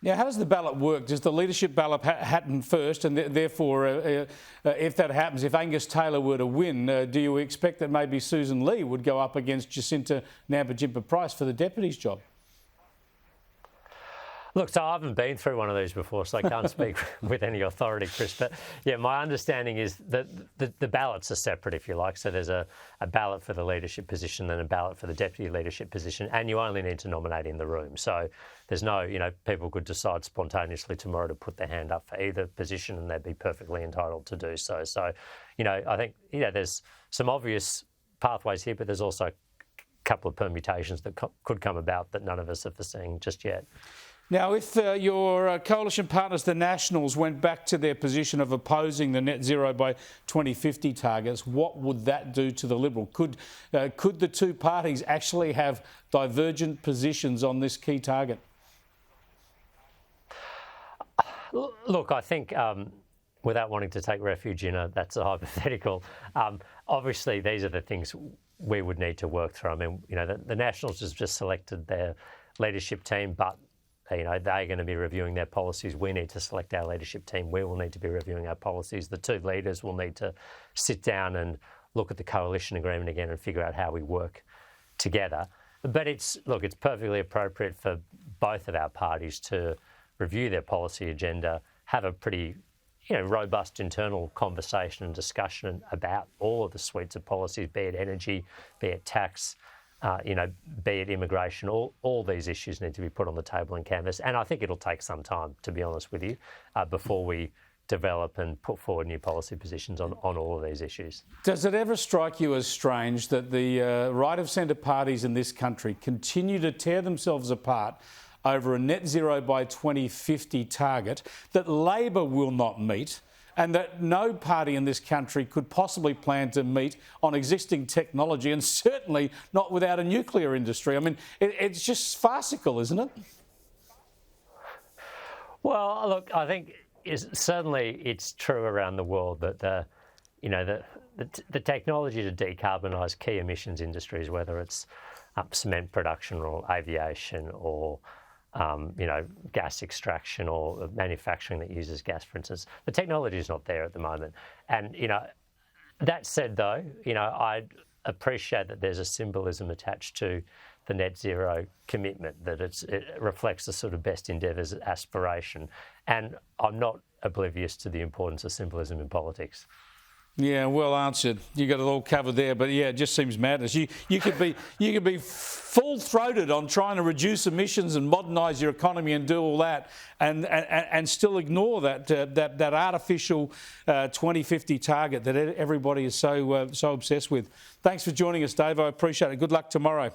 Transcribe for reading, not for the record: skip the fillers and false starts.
Now, how does the ballot work? Does the leadership ballot happen first, and therefore, if that happens, if Angus Taylor were to win, do you expect that maybe Susan Lee would go up against Jacinta Nampijinpa-Price for the deputy's job? Look, so I haven't been through one of these before, so I can't speak with any authority, Chris. But yeah, my understanding is that the ballots are separate, if you like. So there's a ballot for the leadership position, then a ballot for the deputy leadership position, and you only need to nominate in the room. So there's no, people could decide spontaneously tomorrow to put their hand up for either position, and they'd be perfectly entitled to do so. So, I think, there's some obvious pathways here, but there's also a couple of permutations that could come about that none of us are foreseeing just yet. Now, if your coalition partners, the Nationals, went back to their position of opposing the net zero by 2050 targets, what would that do to the Liberal? Could the two parties actually have divergent positions on this key target? Look, I think, without wanting to take refuge in that's a hypothetical, obviously these are the things we would need to work through. I mean, the Nationals has just selected their leadership team, but they're going to be reviewing their policies. We need to select our leadership team. We will need to be reviewing our policies. The two leaders will need to sit down and look at the coalition agreement again and figure out how we work together. But it's perfectly appropriate for both of our parties to review their policy agenda, have a pretty robust internal conversation and discussion about all of the suites of policies, be it energy, be it tax, be it immigration. All these issues need to be put on the table and canvass. And I think it'll take some time, to be honest with you, before we develop and put forward new policy positions on all of these issues. Does it ever strike you as strange that the right of centre parties in this country continue to tear themselves apart over a net zero by 2050 target that Labor will not meet, and that no party in this country could possibly plan to meet on existing technology, and certainly not without a nuclear industry? I mean, it's just farcical, isn't it? Well, look, I think certainly it's true around the world that the technology to decarbonise key emissions industries, whether it's cement production or aviation or gas extraction or manufacturing that uses gas, for instance, the technology is not there at the moment. And, that said, though, I appreciate that there's a symbolism attached to the net zero commitment, that it reflects the sort of best endeavours aspiration. And I'm not oblivious to the importance of symbolism in politics. Yeah, well answered. You got it all covered there, but yeah, it just seems madness. You could be full-throated on trying to reduce emissions and modernise your economy and do all that, and still ignore that artificial 2050 target that everybody is so obsessed with. Thanks for joining us, Dave. I appreciate it. Good luck tomorrow.